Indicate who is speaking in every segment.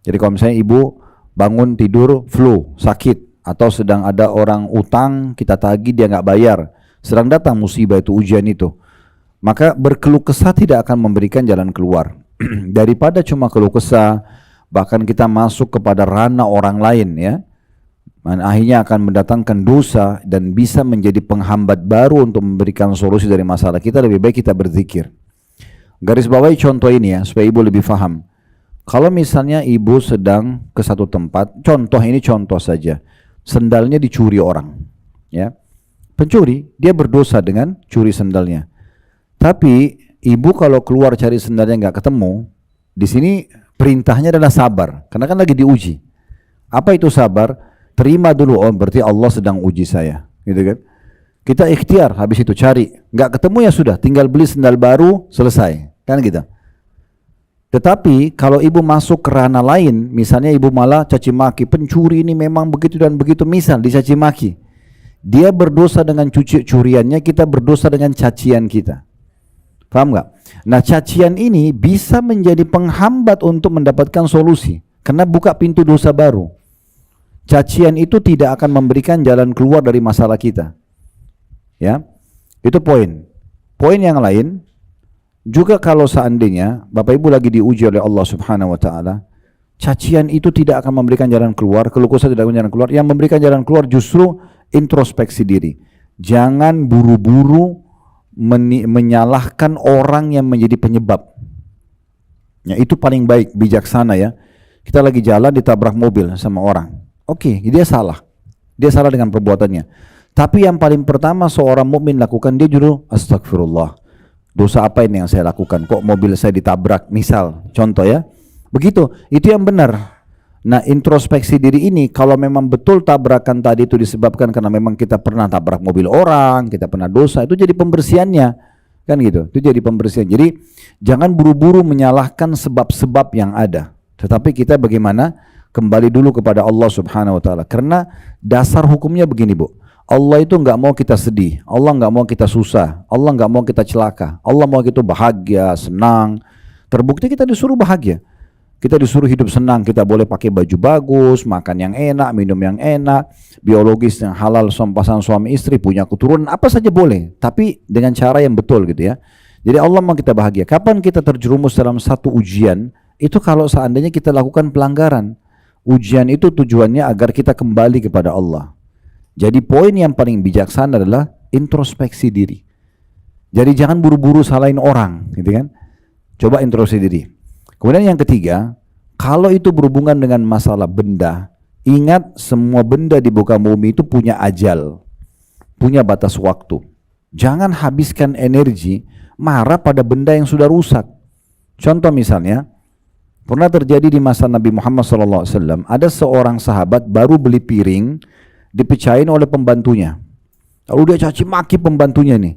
Speaker 1: Jadi kalau misalnya ibu bangun tidur flu, sakit, atau sedang ada orang utang kita tagih dia nggak bayar, sedang datang musibah itu, ujian itu, maka berkeluh kesah tidak akan memberikan jalan keluar. Daripada cuma keluh kesah, bahkan kita masuk kepada ranah orang lain ya, akhirnya akan mendatangkan dosa dan bisa menjadi penghambat baru untuk memberikan solusi dari masalah kita. Lebih baik kita berzikir. Garis bawahi contoh ini ya, supaya ibu lebih paham. Kalau misalnya ibu sedang ke satu tempat, contoh ini contoh saja, sendalnya dicuri orang, ya, pencuri, dia berdosa dengan curi sendalnya. Tapi ibu kalau keluar cari sendalnya nggak ketemu, di sini perintahnya adalah sabar, karena kan lagi diuji. Apa itu sabar? Terima dulu, oh berarti Allah sedang uji saya, gitu kan? Kita ikhtiar, habis itu cari, nggak ketemu ya sudah, tinggal beli sendal baru, selesai, kan gitu. Tetapi kalau ibu masuk ke ranah lain, misalnya ibu malah caci maki, pencuri ini memang begitu dan begitu, misal dicaci maki, dia berdosa dengan curiannya, kita berdosa dengan cacian kita. Paham nggak? Nah, cacian ini bisa menjadi penghambat untuk mendapatkan solusi, karena buka pintu dosa baru. Cacian itu tidak akan memberikan jalan keluar dari masalah kita. Ya, itu poin. Poin yang lain juga, kalau seandainya Bapak Ibu lagi diuji oleh Allah Subhanahu Wa Taala, cacian itu tidak akan memberikan jalan keluar, keluh kesah tidak memberikan jalan keluar. Yang memberikan jalan keluar justru introspeksi diri. Jangan buru-buru menyalahkan orang yang menjadi penyebab. Ya, itu paling baik, bijaksana ya. Kita lagi jalan ditabrak mobil sama orang. Oke, dia salah. Dia salah dengan perbuatannya. Tapi yang paling pertama seorang mukmin lakukan, dia juru astagfirullah. Dosa apa ini yang saya lakukan? Kok mobil saya ditabrak? Misal, contoh ya. Begitu, itu yang benar. Nah, introspeksi diri ini, kalau memang betul tabrakan tadi itu disebabkan karena memang kita pernah tabrak mobil orang, kita pernah dosa, itu jadi pembersihannya, kan gitu. Itu jadi pembersihan. Jadi jangan buru-buru menyalahkan sebab-sebab yang ada, tetapi kita bagaimana kembali dulu kepada Allah Subhanahu Wa Taala. Karena dasar hukumnya begini, Bu. Allah itu nggak mau kita sedih, Allah nggak mau kita susah, Allah nggak mau kita celaka, Allah mau kita bahagia, senang. Terbukti kita disuruh bahagia. Kita disuruh hidup senang, kita boleh pakai baju bagus, makan yang enak, minum yang enak, biologis yang halal, pasangan suami istri, punya keturunan, apa saja boleh, tapi dengan cara yang betul gitu ya. Jadi Allah mau kita bahagia. Kapan kita terjerumus dalam satu ujian, itu kalau seandainya kita lakukan pelanggaran. Ujian itu tujuannya agar kita kembali kepada Allah. Jadi poin yang paling bijaksana adalah introspeksi diri. Jadi jangan buru-buru salahin orang, gitu kan. Coba introspeksi diri. Kemudian yang ketiga, kalau itu berhubungan dengan masalah benda, ingat semua benda di muka bumi itu punya ajal, punya batas waktu. Jangan habiskan energi marah pada benda yang sudah rusak. Contoh misalnya, pernah terjadi di masa Nabi Muhammad SAW, ada seorang sahabat baru beli piring, dipecahin oleh pembantunya. Lalu dia caci maki pembantunya nih.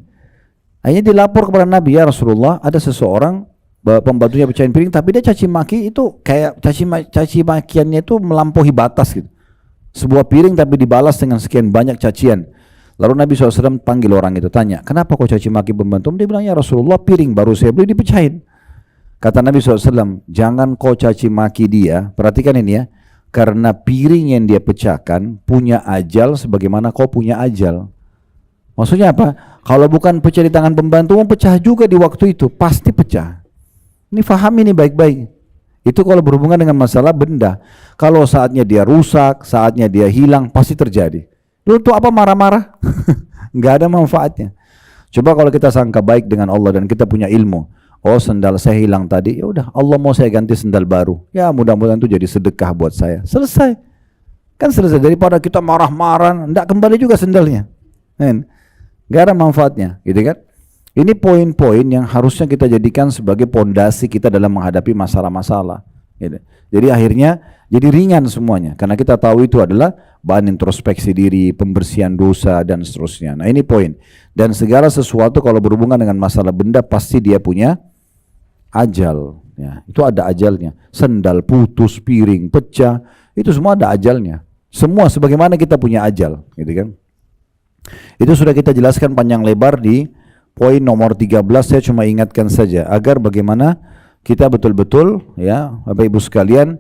Speaker 1: Akhirnya dilapor kepada Nabi, ya Rasulullah, ada seseorang pembantunya pecahin piring, tapi dia caci maki itu kayak caci makiannya itu melampaui batas gitu. Sebuah piring tapi dibalas dengan sekian banyak cacian. Lalu Nabi SAW panggil orang itu, tanya, kenapa kau caci maki pembantu? Dia bilang, ya Rasulullah, piring baru saya beli dipecahin. Kata Nabi SAW, jangan kau caci maki dia, perhatikan ini ya, karena piring yang dia pecahkan punya ajal sebagaimana kau punya ajal. Maksudnya apa? Kalau bukan pecah di tangan pembantu, pecah juga di waktu itu, pasti pecah. Ini faham ini baik-baik. Itu kalau berhubungan dengan masalah benda. Kalau saatnya dia rusak, saatnya dia hilang, pasti terjadi. Lu tuh apa marah-marah? Nggak ada manfaatnya. Coba kalau kita sangka baik dengan Allah dan kita punya ilmu. Oh, sendal saya hilang tadi, ya udah Allah mau saya ganti sendal baru. Ya mudah-mudahan itu jadi sedekah buat saya. Selesai. Kan selesai. Daripada kita marah-marah, enggak kembali juga sendalnya. Nggak ada manfaatnya, gitu kan? Ini poin-poin yang harusnya kita jadikan sebagai pondasi kita dalam menghadapi masalah-masalah. Gitu. Jadi akhirnya jadi ringan semuanya, karena kita tahu itu adalah bahan introspeksi diri, pembersihan dosa dan seterusnya. Nah ini poin. Dan segala sesuatu kalau berhubungan dengan masalah benda pasti dia punya ajal. Ya, itu ada ajalnya. Sendal putus, piring pecah, itu semua ada ajalnya. Semua sebagaimana kita punya ajal, gitu kan? Itu sudah kita jelaskan panjang lebar di poin nomor 13, saya cuma ingatkan saja agar bagaimana kita betul-betul ya Bapak Ibu sekalian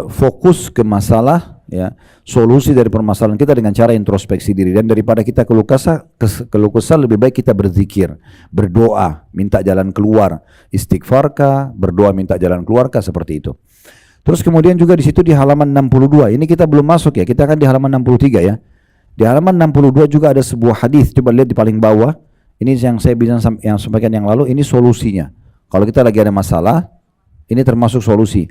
Speaker 1: fokus ke masalah, ya, solusi dari permasalahan kita dengan cara introspeksi diri. Dan daripada kita keluh kesah lebih baik kita berzikir, berdoa, minta jalan keluar, istighfarkah, berdoa minta jalan keluarkah, seperti itu. Terus kemudian juga di situ di halaman 62, ini kita belum masuk ya, kita akan di halaman 63 ya. Di halaman 62 juga ada sebuah hadis, coba lihat di paling bawah. Ini yang saya bisa yang sampaikan yang lalu, ini solusinya. Kalau kita lagi ada masalah, ini termasuk solusi.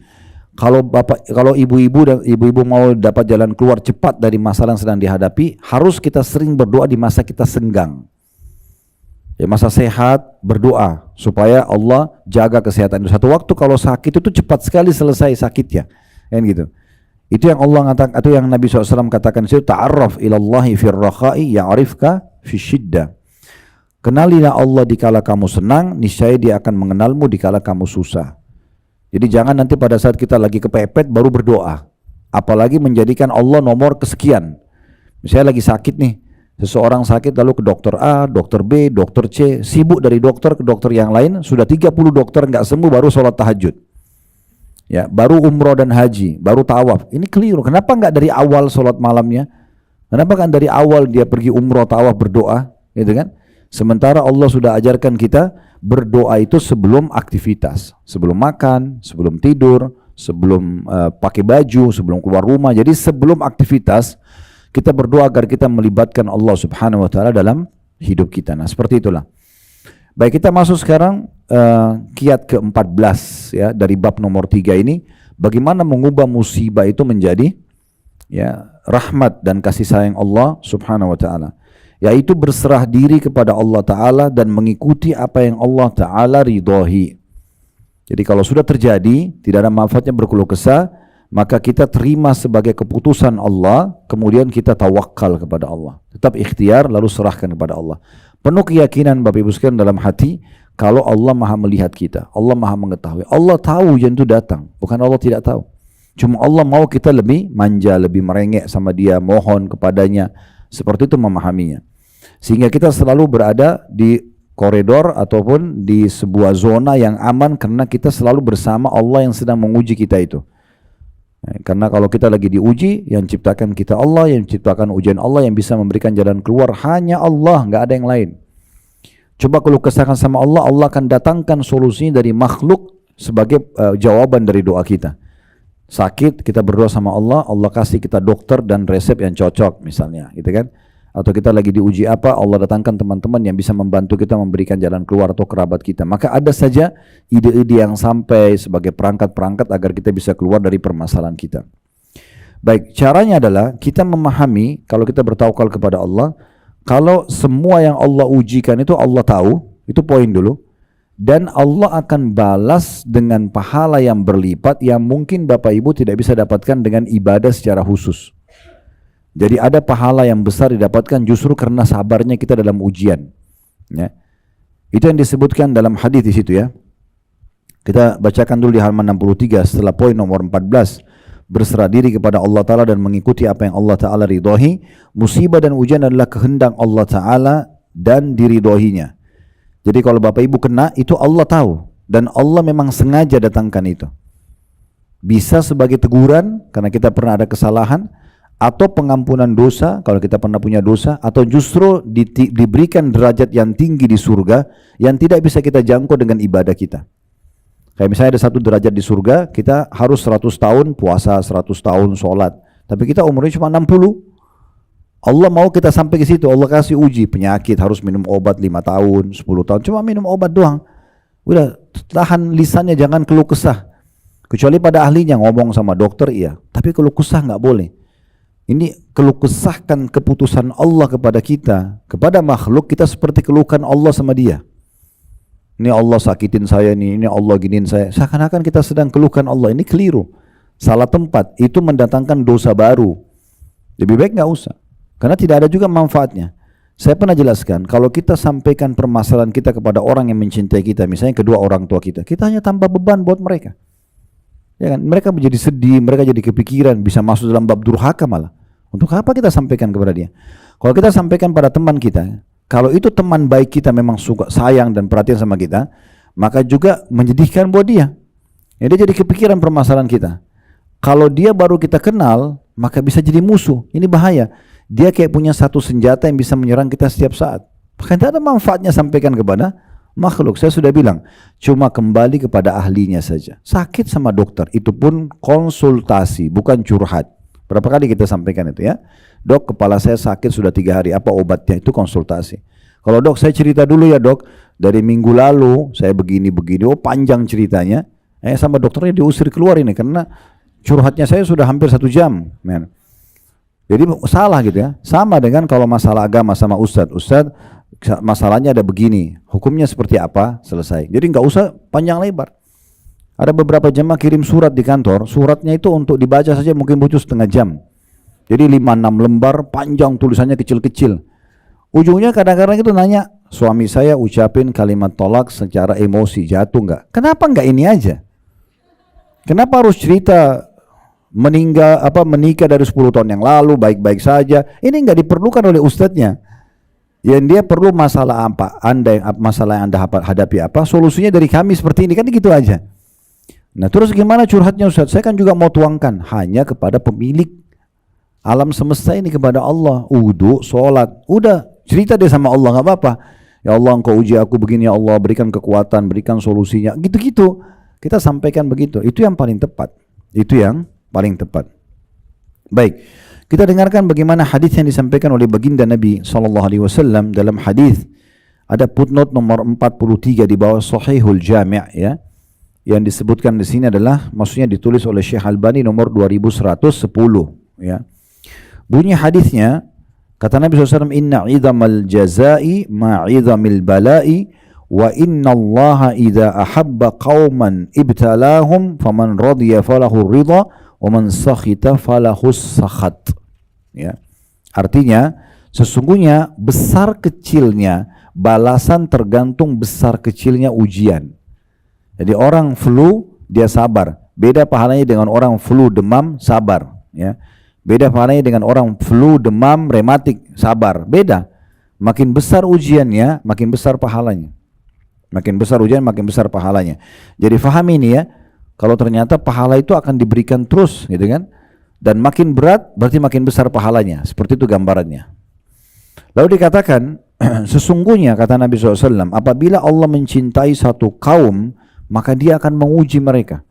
Speaker 1: Kalau ibu-ibu mau dapat jalan keluar cepat dari masalah yang sedang dihadapi, harus kita sering berdoa di masa kita senggang. Ya, masa sehat, berdoa supaya Allah jaga kesehatan. Satu waktu kalau sakit itu cepat sekali selesai sakitnya, kan gitu. Itu yang Allah katakan, atau yang Nabi SAW katakan itu, ta'arraf ilallahi fir rakha'i ya'rifka fi syiddah. Kenalilah Allah dikala kamu senang, niscaya Dia akan mengenalmu dikala kamu susah. Jadi jangan nanti pada saat kita lagi kepepet baru berdoa. Apalagi menjadikan Allah nomor kesekian. Misalnya lagi sakit nih, seseorang sakit lalu ke dokter A, dokter B, dokter C, sibuk dari dokter ke dokter yang lain, sudah 30 dokter nggak sembuh baru sholat tahajud. Ya, baru umroh dan haji, baru tawaf. Ini keliru. Kenapa nggak dari awal sholat malamnya? Kenapa kan dari awal dia pergi umroh, tawaf, berdoa, gitu kan? Sementara Allah sudah ajarkan kita berdoa itu sebelum aktivitas, sebelum makan, sebelum tidur, sebelum pakai baju, sebelum keluar rumah. Jadi sebelum aktivitas kita berdoa agar kita melibatkan Allah Subhanahu wa taala dalam hidup kita. Nah, seperti itulah. Baik, kita masuk sekarang kiat ke-14 ya, dari bab nomor 3 ini, bagaimana mengubah musibah itu menjadi ya rahmat dan kasih sayang Allah Subhanahu wa taala. Yaitu berserah diri kepada Allah Ta'ala dan mengikuti apa yang Allah Ta'ala ridhoi. Jadi kalau sudah terjadi, tidak ada manfaatnya berkeluh kesah, maka kita terima sebagai keputusan Allah, kemudian kita tawakal kepada Allah. Tetap ikhtiar, lalu serahkan kepada Allah. Penuh keyakinan Bapak Ibu sekalian dalam hati, kalau Allah maha melihat kita, Allah maha mengetahui. Allah tahu yang itu datang, bukan Allah tidak tahu. Cuma Allah mau kita lebih manja, lebih merengek sama Dia, mohon kepadanya. Seperti itu memahaminya. Sehingga kita selalu berada di koridor ataupun di sebuah zona yang aman karena kita selalu bersama Allah yang sedang menguji kita itu. Karena kalau kita lagi diuji, yang ciptakan kita Allah, yang ciptakan ujian Allah, yang bisa memberikan jalan keluar hanya Allah, nggak ada yang lain. Coba kalau kesahkan sama Allah, Allah akan datangkan solusinya dari makhluk sebagai jawaban dari doa kita. Sakit, kita berdoa sama Allah, Allah kasih kita dokter dan resep yang cocok misalnya, gitu kan? Atau kita lagi diuji apa, Allah datangkan teman-teman yang bisa membantu kita memberikan jalan keluar atau kerabat kita. Maka ada saja ide-ide yang sampai sebagai perangkat-perangkat agar kita bisa keluar dari permasalahan kita. Baik, caranya adalah kita memahami kalau kita bertawakal kepada Allah, kalau semua yang Allah ujikan itu Allah tahu, itu poin dulu. Dan Allah akan balas dengan pahala yang berlipat yang mungkin Bapak Ibu tidak bisa dapatkan dengan ibadah secara khusus. Jadi ada pahala yang besar didapatkan justru karena sabarnya kita dalam ujian. Ya. Itu yang disebutkan dalam hadis di situ ya. Kita bacakan dulu di halaman 63 setelah poin nomor 14. Berserah diri kepada Allah Ta'ala dan mengikuti apa yang Allah Ta'ala ridhohi. Musibah dan ujian adalah kehendak Allah Ta'ala dan diridhohinya. Jadi kalau Bapak Ibu kena, itu Allah tahu. Dan Allah memang sengaja datangkan itu. Bisa sebagai teguran, karena kita pernah ada kesalahan, atau pengampunan dosa, kalau kita pernah punya dosa, atau justru diberikan derajat yang tinggi di surga, yang tidak bisa kita jangkau dengan ibadah kita. Kayak misalnya ada satu derajat di surga, kita harus 100 tahun puasa, 100 tahun sholat. Tapi kita umurnya cuma 60. Allah mau kita sampai ke situ, Allah kasih uji penyakit, harus minum obat 5 tahun, 10 tahun, cuma minum obat doang. Udah, tahan lisannya, jangan keluh kesah. Kecuali pada ahlinya ngomong sama dokter iya, tapi keluh kesah nggak boleh. Ini keluh kesahkan keputusan Allah kepada kita, kepada makhluk, kita seperti keluhkan Allah sama Dia. Ini Allah sakitin saya nih, ini Allah giniin saya. Seakan-akan kita sedang keluhkan Allah, ini keliru. Salah tempat, itu mendatangkan dosa baru. Lebih baik nggak usah. Karena tidak ada juga manfaatnya. Saya pernah jelaskan, kalau kita sampaikan permasalahan kita kepada orang yang mencintai kita, misalnya kedua orang tua kita hanya tambah beban buat mereka. Ya kan? Mereka menjadi sedih, mereka jadi kepikiran, bisa masuk dalam bab durhaka malah. Untuk apa kita sampaikan kepada dia? Kalau kita sampaikan pada teman kita, kalau itu teman baik kita memang suka sayang dan perhatian sama kita, maka juga menyedihkan buat dia. Ya, dia jadi kepikiran permasalahan kita. Kalau dia baru kita kenal, maka bisa jadi musuh. Ini bahaya. Dia kayak punya satu senjata yang bisa menyerang kita setiap saat. Maka tidak ada manfaatnya sampaikan kepada makhluk. Saya sudah bilang, cuma kembali kepada ahlinya saja. Sakit sama dokter, itu pun konsultasi, bukan curhat. Berapa kali kita sampaikan itu ya? Dok, kepala saya sakit sudah 3 hari, apa obatnya? Itu konsultasi. Kalau dok, saya cerita dulu ya dok, dari minggu lalu saya begini-begini, oh panjang ceritanya. Sama dokternya diusir keluar ini, karena curhatnya saya sudah hampir 1 jam. Man. Jadi salah gitu ya. Sama dengan kalau masalah agama sama ustadz. Ustadz, masalahnya ada begini, hukumnya seperti apa, selesai. Jadi nggak usah panjang lebar. Ada beberapa jemaah kirim surat di kantor, suratnya itu untuk dibaca saja mungkin butuh setengah jam. Jadi 5-6 lembar, panjang tulisannya kecil-kecil. Ujungnya kadang-kadang itu nanya, suami saya ucapin kalimat tolak secara emosi, jatuh nggak? Kenapa nggak ini aja? Kenapa harus cerita menikah dari 10 tahun yang lalu, baik-baik saja? Ini nggak diperlukan oleh ustadznya. Yang dia perlu masalah apa, masalah yang anda hadapi apa, solusinya dari kami seperti ini, kan gitu aja. Nah terus gimana curhatnya Ustaz? Saya kan juga mau tuangkan hanya kepada pemilik alam semesta ini, kepada Allah. Wudu, sholat, udah cerita deh sama Allah, nggak apa-apa. Ya Allah, engkau uji aku begini, ya Allah berikan kekuatan, berikan solusinya, gitu-gitu. Kita sampaikan begitu, itu yang paling tepat. Itu yang paling tepat. Baik, kita dengarkan bagaimana hadis yang disampaikan oleh baginda Nabi SAW dalam hadis. Ada footnote nomor 43 di bawah Sahihul Jami' ya. Yang disebutkan di sini adalah, maksudnya ditulis oleh Syekh Albani nomor 2110 ya. Bunyi hadisnya, kata Nabi SAW, inna idhamal jazai ma'idhamil balai wa inna allaha idha ahabba qawman ibtalahum faman radiyya falahu ridha wa man sakhita falahus sakhat. Ya. Artinya sesungguhnya besar kecilnya balasan tergantung besar kecilnya ujian. Jadi orang flu dia sabar, beda pahalanya dengan orang flu demam sabar ya. Beda pahalanya dengan orang flu demam rematik sabar, beda. Makin besar ujiannya makin besar pahalanya. Makin besar ujian makin besar pahalanya. Jadi fahami ini ya. Kalau ternyata pahala itu akan diberikan terus gitu kan. Dan makin berat berarti makin besar pahalanya. Seperti itu gambarannya. Lalu dikatakan, sesungguhnya kata Nabi SAW, apabila Allah mencintai satu kaum, maka dia akan menguji mereka.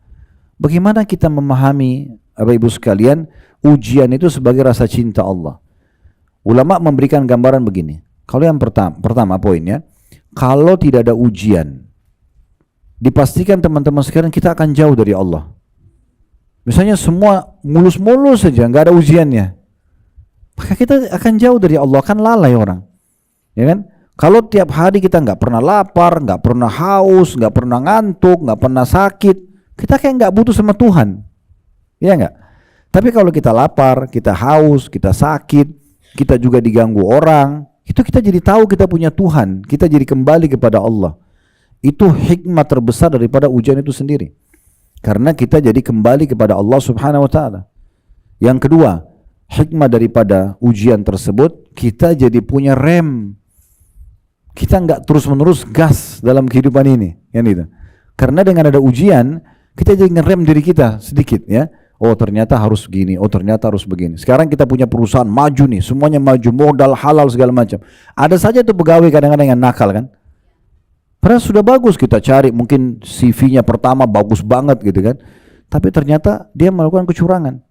Speaker 1: Bagaimana kita memahami, Bapak Ibu sekalian, ujian itu sebagai rasa cinta Allah? Ulama memberikan gambaran begini. Kalau yang pertama poinnya, kalau tidak ada ujian, dipastikan teman-teman sekalian kita akan jauh dari Allah. Misalnya semua mulus-mulus saja, nggak ada ujiannya, maka kita akan jauh dari Allah, akan lalai orang, ya kan? Kalau tiap hari kita nggak pernah lapar, nggak pernah haus, nggak pernah ngantuk, nggak pernah sakit, kita kayak nggak butuh sama Tuhan, ya nggak? Tapi kalau kita lapar, kita haus, kita sakit, kita juga diganggu orang, itu kita jadi tahu kita punya Tuhan, kita jadi kembali kepada Allah. Itu hikmah terbesar daripada ujian itu sendiri. Karena kita jadi kembali kepada Allah Subhanahu wa ta'ala. Yang kedua, hikmah daripada ujian tersebut, kita jadi punya rem. Kita nggak terus-menerus gas dalam kehidupan ini, kan itu. Karena dengan ada ujian, kita jadi ngerem diri kita sedikit ya. Oh ternyata harus begini, oh ternyata harus begini. Sekarang kita punya perusahaan maju nih, semuanya maju, modal halal segala macam. Ada saja tuh pegawai kadang-kadang yang nakal kan. Padahal sudah bagus kita cari, mungkin CV-nya pertama bagus banget gitu kan. Tapi ternyata dia melakukan kecurangan.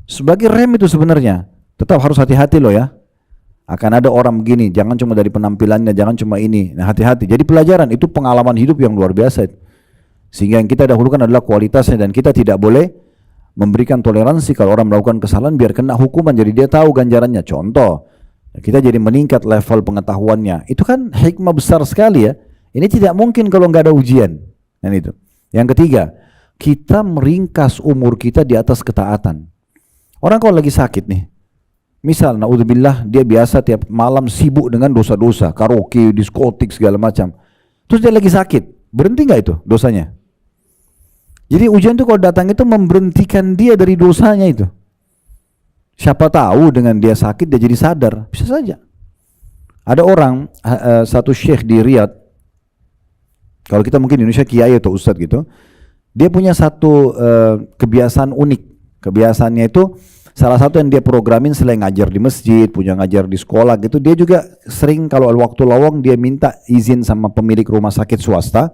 Speaker 1: Sebagai rem itu sebenarnya, tetap harus hati-hati loh ya. Akan ada orang begini, jangan cuma dari penampilannya, jangan cuma ini. Nah hati-hati, jadi pelajaran, itu pengalaman hidup yang luar biasa itu. Sehingga yang kita dahulukan adalah kualitasnya, dan kita tidak boleh memberikan toleransi kalau orang melakukan kesalahan biar kena hukuman, jadi dia tahu ganjarannya. Contoh, kita jadi meningkat level pengetahuannya. Itu kan hikmah besar sekali ya. Ini tidak mungkin kalau nggak ada ujian. Dan itu. Yang ketiga, kita meringkas umur kita di atas ketaatan. Orang kalau lagi sakit nih, misal naudzubillah dia biasa tiap malam sibuk dengan dosa-dosa, karaoke, diskotik segala macam. Terus dia lagi sakit, berhenti nggak itu dosanya? Jadi ujian itu kalau datang itu memberhentikan dia dari dosanya itu. Siapa tahu dengan dia sakit dia jadi sadar, bisa saja. Ada orang, satu syekh di Riyadh, kalau kita mungkin di Indonesia kiai atau ustadz gitu, dia punya satu kebiasaan unik. Kebiasaannya itu salah satu yang dia programin selain ngajar di masjid, punya ngajar di sekolah gitu, dia juga sering kalau waktu lowong dia minta izin sama pemilik rumah sakit swasta,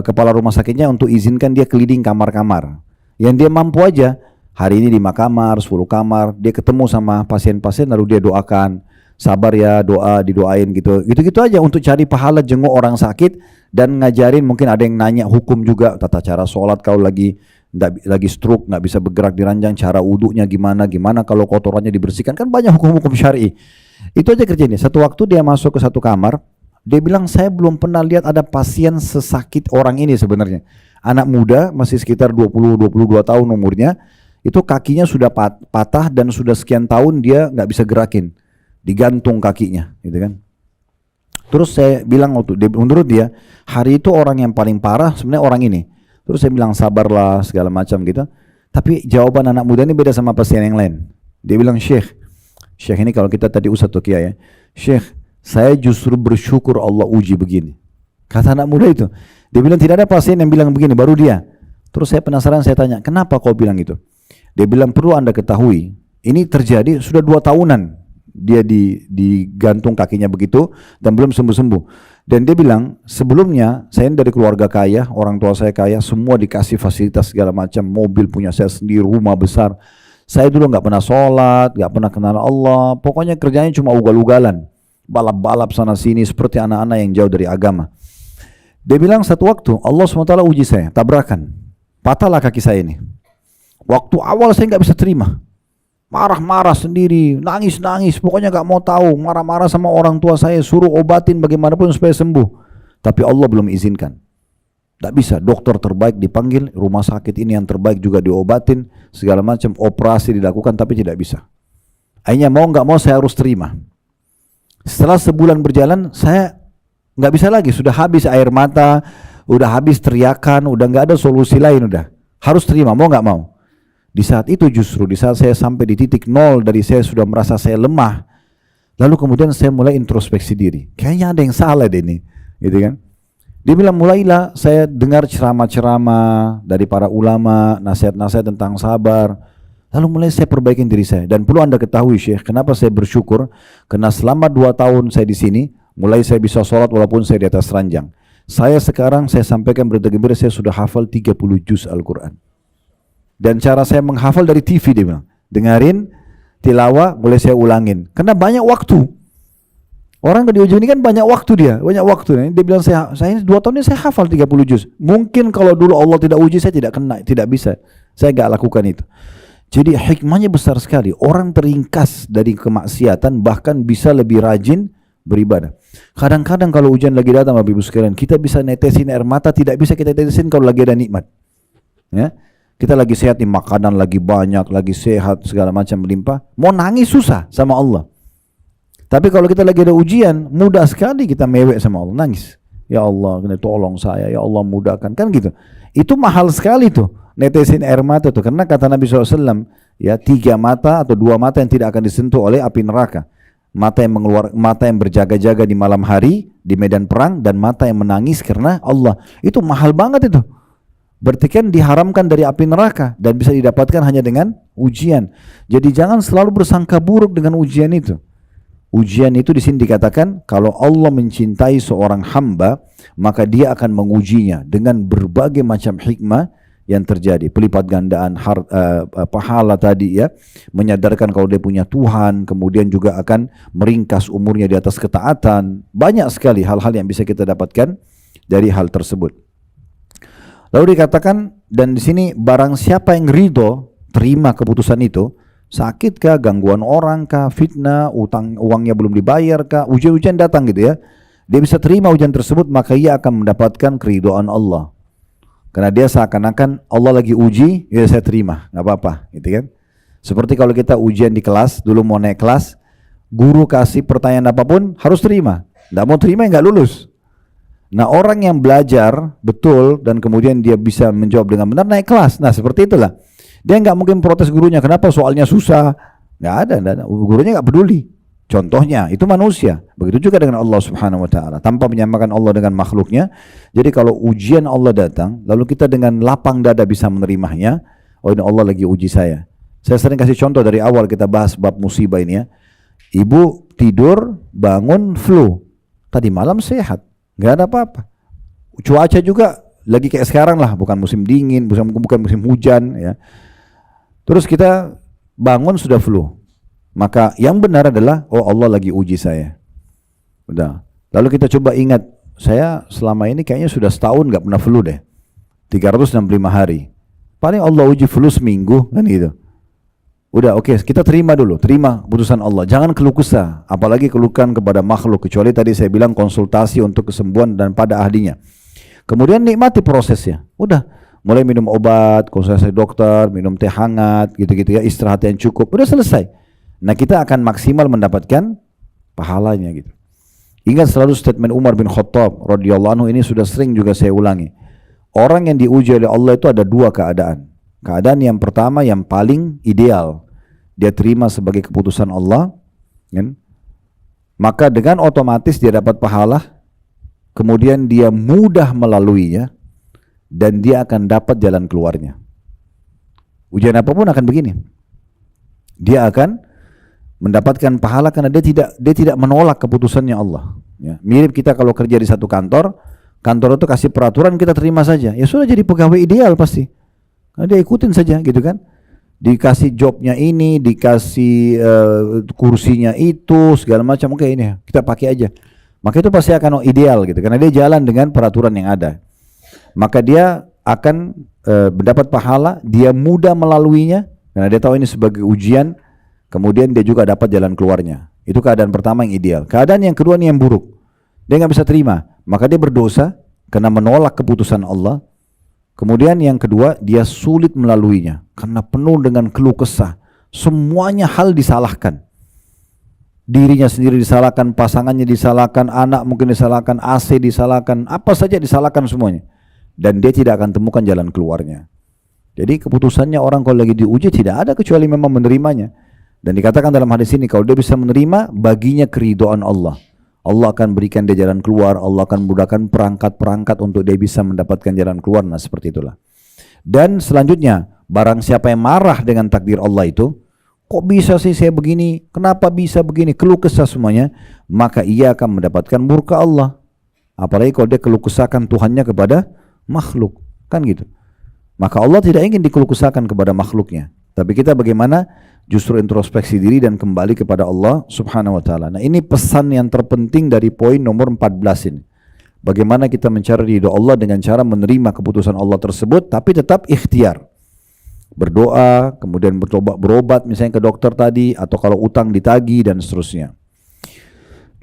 Speaker 1: kepala rumah sakitnya untuk izinkan dia keliling kamar-kamar. Yang dia mampu aja, hari ini 5 kamar, 10 kamar, dia ketemu sama pasien-pasien lalu dia doakan, sabar ya, didoain gitu. Gitu-gitu aja untuk cari pahala jenguk orang sakit dan ngajarin, mungkin ada yang nanya hukum juga, tata cara sholat kalau lagi stroke, nggak bisa bergerak di ranjang, cara wudhunya gimana kalau kotorannya dibersihkan, kan banyak hukum-hukum syar'i. Itu aja kerjanya. Satu waktu dia masuk ke satu kamar, dia bilang saya belum pernah lihat ada pasien sesakit orang ini sebenarnya. Anak muda masih sekitar 20-22 tahun umurnya, itu kakinya sudah patah dan sudah sekian tahun dia nggak bisa gerakin, digantung kakinya, gitu kan. Terus saya bilang menurut dia hari itu orang yang paling parah sebenarnya orang ini. Terus saya bilang sabarlah segala macam gitu. Tapi jawaban anak muda ini beda sama pasien yang lain. Dia bilang, Syekh ini kalau kita tadi Ustaz Tokia ya, Syekh, saya justru bersyukur Allah uji begini. Kata anak muda itu. Dia bilang tidak ada pasien yang bilang begini, baru dia. Terus saya penasaran, saya tanya, kenapa kau bilang itu? Dia bilang, perlu Anda ketahui, ini terjadi sudah 2 tahunan. Dia digantung kakinya begitu dan belum sembuh-sembuh. Dan dia bilang, sebelumnya saya dari keluarga kaya, orang tua saya kaya, semua dikasih fasilitas segala macam, mobil punya saya sendiri, rumah besar. Saya dulu nggak pernah sholat, nggak pernah kenal Allah, pokoknya kerjanya cuma ugal-ugalan, balap-balap sana sini seperti anak-anak yang jauh dari agama. Dia bilang satu waktu Allah SWT uji saya, tabrakan, patahlah kaki saya ini. Waktu awal saya nggak bisa terima, marah-marah sendiri, nangis-nangis, pokoknya gak mau tahu, marah-marah sama orang tua saya, suruh obatin bagaimanapun supaya sembuh. Tapi Allah belum izinkan. Tak bisa, dokter terbaik dipanggil, rumah sakit ini yang terbaik juga diobatin, segala macam operasi dilakukan, tapi tidak bisa. Akhirnya mau gak mau saya harus terima. Setelah sebulan berjalan, saya gak bisa lagi, sudah habis air mata, udah habis teriakan, udah gak ada solusi lain, udah harus terima, mau gak mau. Di saat itu justru, di saat saya sampai di titik nol dari saya sudah merasa saya lemah, lalu kemudian saya mulai introspeksi diri. Kayaknya ada yang salah deh ini, gitu kan? Dia bilang mulailah saya dengar ceramah-ceramah dari para ulama, nasihat-nasihat tentang sabar. Lalu mulai saya perbaikin diri saya. Dan perlu Anda ketahui Syekh, kenapa saya bersyukur? Karena selama 2 tahun saya di sini, mulai saya bisa sholat walaupun saya di atas ranjang. Saya sekarang, saya sampaikan berita gembira, saya sudah hafal 30 juz Al-Quran. Dan cara saya menghafal dari TV, dia bilang, dengarin tilawah, boleh saya ulangin. Karena banyak waktu. Orang di ujung ini kan banyak waktu dia, banyak waktu. Dia bilang saya 2 tahun ini saya hafal 30 juz. Mungkin kalau dulu Allah tidak uji saya tidak kena, tidak bisa. Saya gak lakukan itu. Jadi hikmahnya besar sekali. Orang teringkas dari kemaksiatan bahkan bisa lebih rajin beribadah. Kadang-kadang kalau ujian lagi datang Bapak Ibu sekalian, kita bisa netesin air mata, tidak bisa kita netesin kalau lagi ada nikmat. Ya. Kita lagi sehat nih, makanan lagi banyak, lagi sehat, segala macam melimpah. Mau nangis susah sama Allah. Tapi kalau kita lagi ada ujian, mudah sekali kita mewek sama Allah, nangis. Ya Allah, tolong saya, ya Allah mudahkan, kan gitu. Itu mahal sekali tuh, netesin air mata tuh. Karena kata Nabi SAW, ya 3 mata atau 2 mata yang tidak akan disentuh oleh api neraka. Mata yang berjaga-jaga di malam hari, di medan perang, dan mata yang menangis karena Allah. Itu mahal banget itu. Berarti kan diharamkan dari api neraka dan bisa didapatkan hanya dengan ujian. Jadi jangan selalu bersangka buruk dengan ujian itu. Ujian itu di sini dikatakan kalau Allah mencintai seorang hamba, maka dia akan mengujinya dengan berbagai macam hikmah yang terjadi. Pelipat gandaan pahala tadi ya, menyadarkan kalau dia punya Tuhan, kemudian juga akan meringkas umurnya di atas ketaatan. Banyak sekali hal-hal yang bisa kita dapatkan dari hal tersebut. Lalu dikatakan, dan di sini barang siapa yang ridho terima keputusan itu, sakit kah, gangguan orang kah, fitnah, uangnya belum dibayar kah, ujian-ujian datang gitu ya, dia bisa terima ujian tersebut, maka ia akan mendapatkan keridhaan Allah. Karena dia seakan-akan Allah lagi uji, ya saya terima, nggak apa-apa, gitu kan? Seperti kalau kita ujian di kelas, dulu mau naik kelas, guru kasih pertanyaan apapun harus terima, nggak mau terima ya nggak lulus. Nah orang yang belajar betul dan kemudian dia bisa menjawab dengan benar naik kelas. Nah seperti itulah. Dia nggak mungkin protes gurunya, kenapa soalnya susah. Nggak ada. Gurunya nggak peduli. Contohnya itu manusia. Begitu juga dengan Allah Subhanahu Wa Taala. Tanpa menyamakan Allah dengan makhluknya. Jadi kalau ujian Allah datang, lalu kita dengan lapang dada bisa menerimanya, oh ini Allah lagi uji saya. Saya sering kasih contoh dari awal kita bahas bab musibah ini ya. Ibu tidur, bangun flu. Tadi malam sehat, nggak ada apa-apa. Cuaca juga lagi kayak sekarang lah, bukan musim dingin, bukan musim hujan ya. Terus kita bangun sudah flu. Maka yang benar adalah, oh Allah lagi uji saya. Udah. Lalu kita coba ingat, saya selama ini kayaknya sudah setahun nggak pernah flu deh. 365 hari. Paling Allah uji flu seminggu kan gitu. Udah oke, kita terima dulu, terima putusan Allah. Jangan keluh kesah, apalagi keluhkan kepada makhluk, kecuali tadi saya bilang konsultasi untuk kesembuhan dan pada ahlinya. Kemudian nikmati prosesnya. Udah, mulai minum obat, konsultasi dokter, minum teh hangat, gitu-gitu ya, istirahat yang cukup. Udah selesai. Nah, kita akan maksimal mendapatkan pahalanya gitu. Ingat selalu statement Umar bin Khattab radhiyallahu anhu, ini sudah sering juga saya ulangi. Orang yang diuji oleh Allah itu ada dua keadaan. Keadaan yang pertama yang paling ideal, dia terima sebagai keputusan Allah, kan? Maka dengan otomatis dia dapat pahala, kemudian dia mudah melaluinya, dan dia akan dapat jalan keluarnya. Ujian apapun akan begini, dia akan mendapatkan pahala karena dia tidak menolak keputusannya Allah. Ya, mirip kita kalau kerja di satu kantor, kantor itu kasih peraturan kita terima saja, ya sudah jadi pegawai ideal pasti. Nah, dia ikutin saja gitu kan. Dikasih jobnya ini, dikasih kursinya itu, segala macam, oke ini kita pakai aja. Maka itu pasti akan ideal gitu, karena dia jalan dengan peraturan yang ada. Maka dia akan mendapat pahala, dia mudah melaluinya, karena dia tahu ini sebagai ujian, kemudian dia juga dapat jalan keluarnya. Itu keadaan pertama yang ideal. Keadaan yang kedua ini yang buruk. Dia nggak bisa terima, maka dia berdosa karena menolak keputusan Allah. Kemudian yang kedua, dia sulit melaluinya karena penuh dengan keluh kesah. Semuanya hal disalahkan. Dirinya sendiri disalahkan, pasangannya disalahkan, anak mungkin disalahkan, AC disalahkan, apa saja disalahkan semuanya. Dan dia tidak akan temukan jalan keluarnya. Jadi keputusannya orang kalau lagi diuji tidak ada kecuali memang menerimanya. Dan dikatakan dalam hadis ini, kalau dia bisa menerima, baginya keridhaan Allah. Allah akan berikan dia jalan keluar, Allah akan mudahkan perangkat-perangkat untuk dia bisa mendapatkan jalan keluar. Nah seperti itulah. Dan selanjutnya, barang siapa yang marah dengan takdir Allah itu, kok bisa sih saya begini, kenapa bisa begini, keluh kesah semuanya, maka ia akan mendapatkan murka Allah. Apalagi kalau dia keluh kesahkan Tuhannya kepada makhluk, kan gitu. Maka Allah tidak ingin dikeluh kesahkan kepada makhluknya. Tapi kita bagaimana? Justru introspeksi diri dan kembali kepada Allah subhanahu wa ta'ala. Nah ini pesan yang terpenting dari poin nomor 14 ini. Bagaimana kita mencari ridho Allah dengan cara menerima keputusan Allah tersebut, tapi tetap ikhtiar. Berdoa, kemudian berobat misalnya ke dokter tadi, atau kalau utang ditagih dan seterusnya.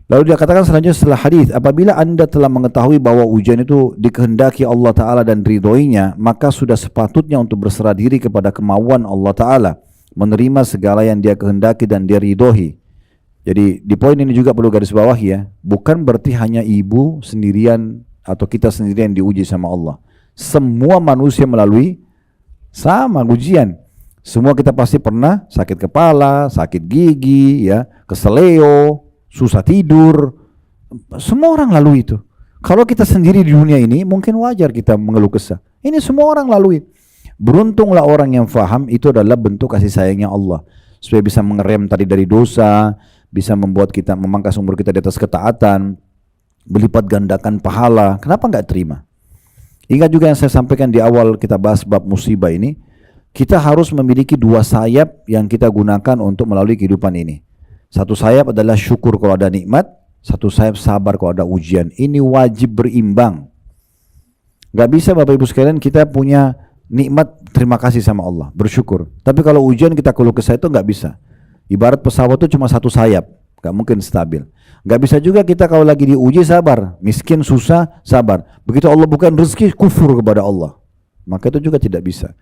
Speaker 1: Lalu dia katakan selanjutnya setelah hadis, apabila anda telah mengetahui bahwa ujian itu dikehendaki Allah Ta'ala dan ridhoinya, maka sudah sepatutnya untuk berserah diri kepada kemauan Allah Ta'ala, menerima segala yang dia kehendaki dan dia ridhoi. Jadi di poin ini juga perlu garis bawah ya, bukan berarti hanya ibu sendirian atau kita sendirian diuji sama Allah. Semua manusia melalui sama ujian. Semua kita pasti pernah sakit kepala, sakit gigi, ya, keseleo, susah tidur. Semua orang lalui itu. Kalau kita sendiri di dunia ini mungkin wajar kita mengeluh kesah. Ini semua orang lalui. Beruntunglah orang yang faham itu adalah bentuk kasih sayangnya Allah, supaya bisa mengerem tadi dari dosa, bisa membuat kita memangkas umur kita di atas ketaatan, berlipat gandakan pahala. Kenapa nggak terima? Ingat juga yang saya sampaikan di awal kita bahas bab musibah ini, kita harus memiliki dua sayap yang kita gunakan untuk melalui kehidupan ini. Satu sayap adalah syukur kalau ada nikmat, satu sayap sabar kalau ada ujian. Ini wajib berimbang. Nggak bisa Bapak Ibu sekalian kita punya nikmat terima kasih sama Allah, bersyukur. Tapi kalau ujian kita keluh kesah itu nggak bisa. Ibarat pesawat itu cuma satu sayap, nggak mungkin stabil. Nggak bisa juga kita kalau lagi diuji sabar, miskin susah sabar. Begitu Allah bukan rezeki kufur kepada Allah, maka itu juga tidak bisa.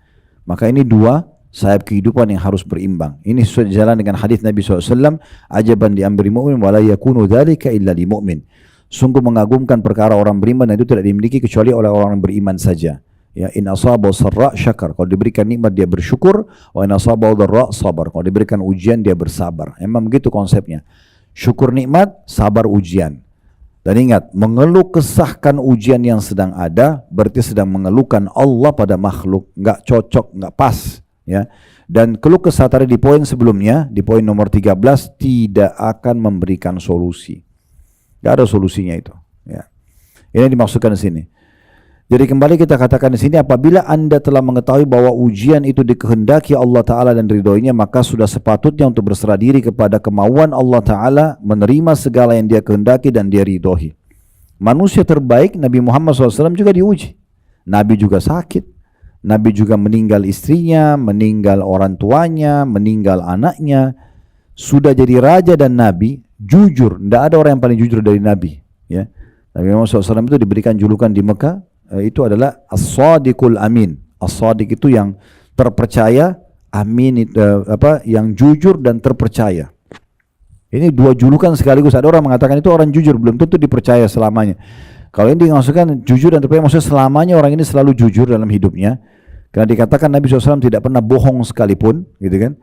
Speaker 1: Maka ini dua sayap kehidupan yang harus berimbang. Ini sesuai jalan dengan hadis Nabi SAW, ajaban di amri mu'min wala yakunu dzalika illa li mu'min. Sungguh mengagumkan perkara orang beriman dan itu tidak dimiliki kecuali oleh orang beriman saja. Ya, in asaba sarra syakar, kalau diberikan nikmat dia bersyukur, wa in asaba dharra sabar, kalau diberikan ujian dia bersabar. Emang begitu konsepnya. Syukur nikmat, sabar ujian. Dan ingat, mengeluh kesahkan ujian yang sedang ada berarti sedang mengeluhkan Allah pada makhluk, enggak cocok, enggak pas. ya. Dan keluh kesah tadi di poin sebelumnya, di poin nomor 13, tidak akan memberikan solusi. Gak ada solusinya itu, ya. Ini dimaksudkan di sini. Jadi kembali kita katakan di sini, apabila Anda telah mengetahui bahwa ujian itu dikehendaki Allah Ta'ala dan ridhoinya, maka sudah sepatutnya untuk berserah diri kepada kemauan Allah Ta'ala, menerima segala yang dia kehendaki dan dia ridhoi. Manusia terbaik Nabi Muhammad SAW juga diuji. Nabi juga sakit, Nabi juga meninggal istrinya, meninggal orang tuanya, meninggal anaknya. Sudah jadi raja dan Nabi, jujur, tidak ada orang yang paling jujur dari Nabi, ya. Nabi Muhammad SAW itu diberikan julukan di Mekah, itu adalah As-Sadiqul Amin. As-Sadiq itu yang terpercaya, Amin itu yang jujur dan terpercaya. Ini dua julukan sekaligus. Ada orang mengatakan itu orang jujur, belum tentu dipercaya selamanya. Kalau ini dimaksudkan jujur dan terpercaya, maksudnya selamanya orang ini selalu jujur dalam hidupnya. Karena dikatakan Nabi SAW tidak pernah bohong sekalipun, gitu kan.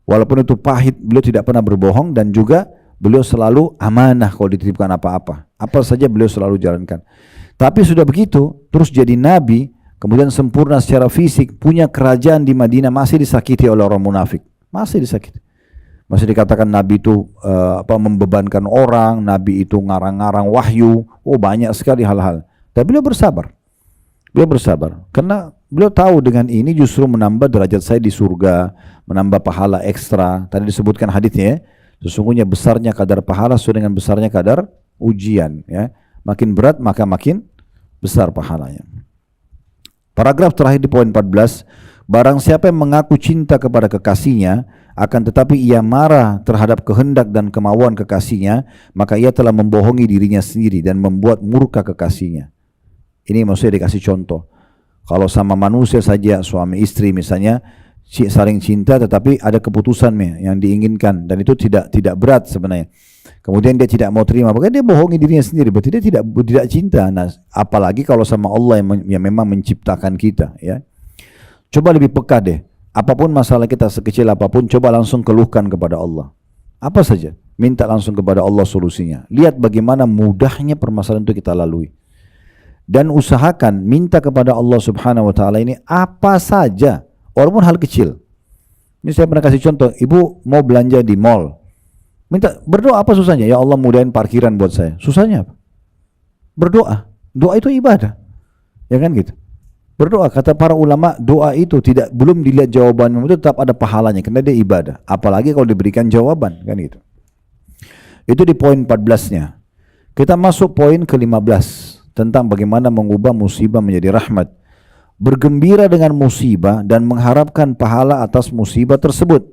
Speaker 1: Walaupun itu pahit, beliau tidak pernah berbohong, dan juga beliau selalu amanah kalau dititipkan apa-apa. Apa saja beliau selalu jalankan. Tapi sudah begitu, terus jadi Nabi, kemudian sempurna secara fisik, punya kerajaan di Madinah, masih disakiti oleh orang munafik. Masih disakiti. Masih dikatakan Nabi itu membebankan orang, Nabi itu ngarang-ngarang wahyu, banyak sekali hal-hal. Tapi beliau bersabar. Beliau bersabar, karena beliau tahu dengan ini justru menambah derajat saya di surga, menambah pahala ekstra. Tadi disebutkan haditsnya, ya, sesungguhnya besarnya kadar pahala sesuai dengan besarnya kadar ujian, ya. Makin berat maka makin besar pahalanya. Paragraf terakhir di poin 14, barang siapa yang mengaku cinta kepada kekasihnya, akan tetapi ia marah terhadap kehendak dan kemauan kekasihnya, maka ia telah membohongi dirinya sendiri dan membuat murka kekasihnya. Ini maksudnya dikasih contoh. Kalau sama manusia saja, suami istri misalnya, saling cinta tetapi ada keputusan yang diinginkan, dan itu tidak berat sebenarnya. Kemudian dia tidak mau terima, maka dia bohongi dirinya sendiri, berarti dia tidak cinta. Nah, apalagi kalau sama Allah yang memang menciptakan kita, ya. Coba lebih peka deh. Apapun masalah kita sekecil apapun, coba langsung keluhkan kepada Allah. Apa saja, minta langsung kepada Allah solusinya. Lihat bagaimana mudahnya permasalahan itu kita lalui. Dan usahakan minta kepada Allah Subhanahu wa taala ini apa saja, walaupun hal kecil. Ini saya pernah kasih contoh, ibu mau belanja di mall. Minta berdoa, apa susahnya? Ya Allah, mudahin parkiran buat saya. Susahnya apa? Berdoa. Doa itu ibadah. Ya kan gitu. Berdoa, kata para ulama, doa itu belum dilihat jawabannya, itu tetap ada pahalanya karena dia ibadah. Apalagi kalau diberikan jawaban, kan gitu. Itu di poin 14-nya. Kita masuk poin ke-15 tentang bagaimana mengubah musibah menjadi rahmat. Bergembira dengan musibah dan mengharapkan pahala atas musibah tersebut.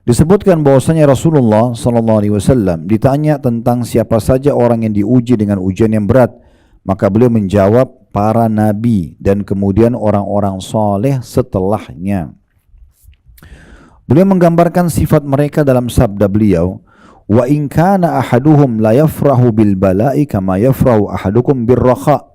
Speaker 1: Disebutkan bahwasanya Rasulullah SAW ditanya tentang siapa saja orang yang diuji dengan ujian yang berat, maka beliau menjawab para nabi dan kemudian orang-orang soleh setelahnya. Beliau menggambarkan sifat mereka dalam sabda beliau, wa in kana ahaduhum la yafrahu bil bala'i kama yafrahu ahadukum birraha.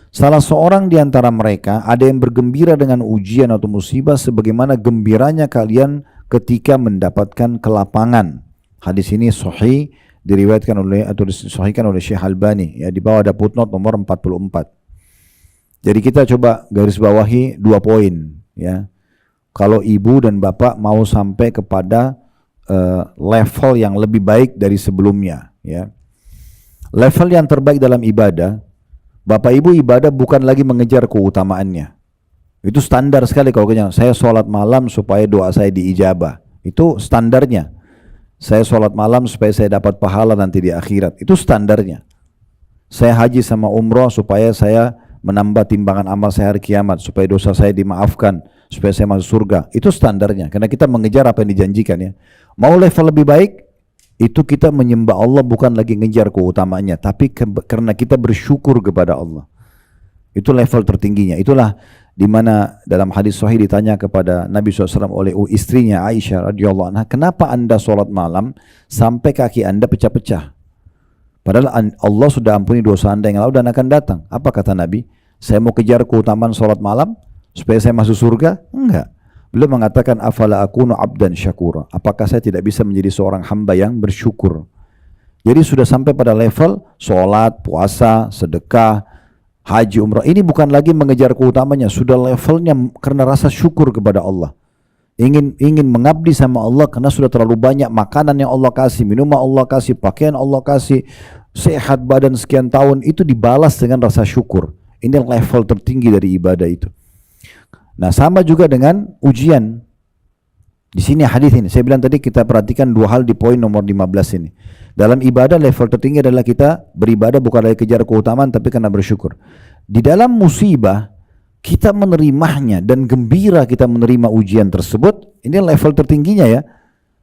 Speaker 1: Salah seorang di antara mereka ada yang bergembira dengan ujian atau musibah sebagaimana gembiranya kalian ketika mendapatkan kelapangan. Hadis ini sahih, diriwayatkan oleh atau disahihkan oleh Syekh Albani, ya, di bawah ada footnote nomor 44. Jadi kita coba garis bawahi 2 poin, ya. Kalau ibu dan bapak mau sampai kepada level yang lebih baik dari sebelumnya, ya. Level yang terbaik dalam ibadah, bapak ibu ibadah bukan lagi mengejar keutamaannya. Itu standar sekali kalau saya sholat malam supaya doa saya diijabah. Itu standarnya. Saya sholat malam supaya saya dapat pahala nanti di akhirat. Itu standarnya. Saya haji sama umroh supaya saya menambah timbangan amal saya hari kiamat, supaya dosa saya dimaafkan, supaya saya masuk surga. Itu standarnya. Karena kita mengejar apa yang dijanjikan, ya. Mau level lebih baik, itu kita menyembah Allah bukan lagi ngejar keutamaannya, tapi karena kita bersyukur kepada Allah. Itu level tertingginya. Itulah di mana dalam hadis sahih ditanya kepada Nabi SAW oleh istrinya Aisyah radhiyallahu anha, kenapa anda sholat malam sampai kaki anda pecah-pecah? Padahal Allah sudah ampuni dosa anda yang lalu dan akan datang. Apa kata Nabi? Saya mau kejar keutamaan sholat malam supaya saya masuk surga? Enggak. Beliau mengatakan, afala akunu abdan syakura. Apakah saya tidak bisa menjadi seorang hamba yang bersyukur? Jadi sudah sampai pada level sholat, puasa, sedekah, haji, umrah. Ini bukan lagi mengejar keutamanya, sudah levelnya karena rasa syukur kepada Allah. Ingin mengabdi sama Allah karena sudah terlalu banyak makanan yang Allah kasih, minuman Allah kasih, pakaian Allah kasih, sehat badan sekian tahun, itu dibalas dengan rasa syukur. Ini level tertinggi dari ibadah itu. Nah, sama juga dengan ujian. Di sini hadis ini, saya bilang tadi kita perhatikan dua hal di poin nomor 15 ini. Dalam ibadah level tertinggi adalah kita beribadah bukan lagi kejar keutamaan tapi karena bersyukur. Di dalam musibah kita menerimanya dan gembira kita menerima ujian tersebut, ini level tertingginya ya.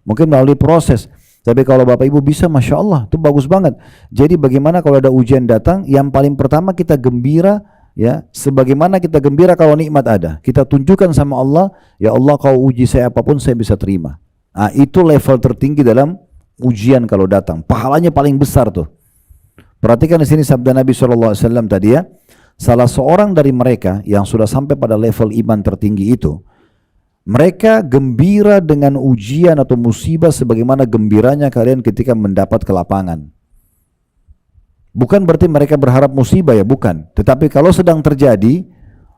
Speaker 1: Mungkin melalui proses. Tapi kalau Bapak Ibu bisa, Masya Allah, itu bagus banget. Jadi bagaimana kalau ada ujian datang, yang paling pertama kita gembira, ya, sebagaimana kita gembira kalau nikmat ada. Kita tunjukkan sama Allah, ya Allah kau uji saya apapun saya bisa terima. Nah, itu level tertinggi dalam ujian kalau datang. Pahalanya paling besar tuh. Perhatikan di sini sabda Nabi SAW tadi ya. Salah seorang dari mereka yang sudah sampai pada level iman tertinggi itu, mereka gembira dengan ujian atau musibah sebagaimana gembiranya kalian ketika mendapat kelapangan. Bukan berarti mereka berharap musibah ya, bukan. Tetapi kalau sedang terjadi,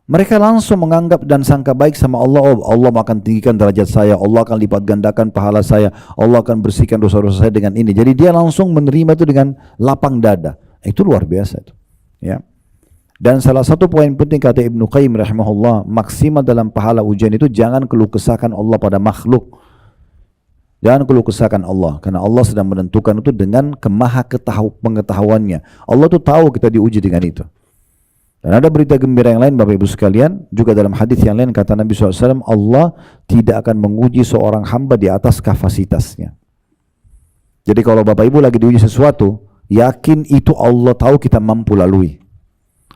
Speaker 1: mereka langsung menganggap dan sangka baik sama Allah. Oh, Allah akan tinggikan derajat saya, Allah akan lipat gandakan pahala saya, Allah akan bersihkan dosa-dosa saya dengan ini. Jadi dia langsung menerima itu dengan lapang dada. Itu luar biasa itu. Ya. Dan salah satu poin penting kata Ibnu Qayyim rahimahullah, maksimal dalam pahala ujian itu jangan keluh kesahkan Allah pada makhluk. Jangan keluh kesahkan Allah, karena Allah sedang menentukan itu dengan pengetahuannya. Allah tuh tahu kita diuji dengan itu. Dan ada berita gembira yang lain Bapak Ibu sekalian, juga dalam hadis yang lain kata Nabi SAW, Allah tidak akan menguji seorang hamba di atas kapasitasnya. Jadi kalau Bapak Ibu lagi diuji sesuatu, yakin itu Allah tahu kita mampu lalui.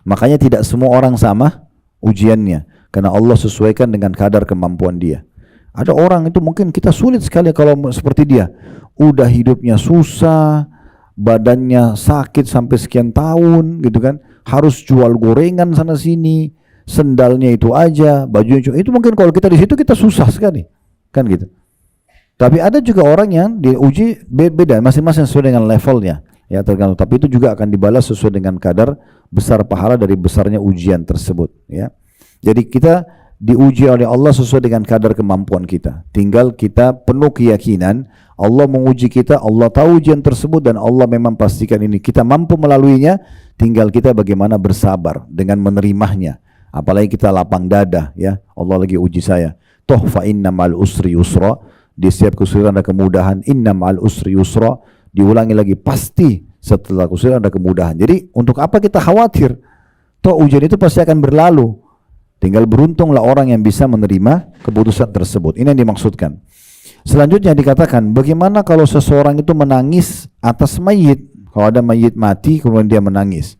Speaker 1: Makanya tidak semua orang sama ujiannya, karena Allah sesuaikan dengan kadar kemampuan dia. Ada orang itu mungkin kita sulit sekali kalau seperti dia, udah hidupnya susah, badannya sakit sampai sekian tahun gitu kan, harus jual gorengan sana sini, sendalnya itu aja, bajunya itu mungkin kalau kita di situ kita susah sekali, kan gitu. Tapi ada juga orang yang diuji beda, masing-masing sesuai dengan levelnya. Ya tergantung, tapi itu juga akan dibalas sesuai dengan kadar besar pahala dari besarnya ujian tersebut ya. Jadi kita diuji oleh Allah sesuai dengan kadar kemampuan kita. Tinggal kita penuh keyakinan Allah menguji kita, Allah tahu ujian tersebut dan Allah memang pastikan ini kita mampu melaluinya, tinggal kita bagaimana bersabar dengan menerimanya. Apalagi kita lapang dada ya, Allah lagi uji saya. Toh fa inna ma'al usri yusra, di setiap kesulitan ada kemudahan, inna ma'al usri yusra. Diulangi lagi, pasti setelah kesulitan ada kemudahan. Jadi untuk apa kita khawatir? Toh ujian itu pasti akan berlalu. Tinggal beruntunglah orang yang bisa menerima keputusan tersebut. Ini yang dimaksudkan. Selanjutnya dikatakan, bagaimana kalau seseorang itu menangis atas mayit? Kalau ada mayit mati kemudian dia menangis.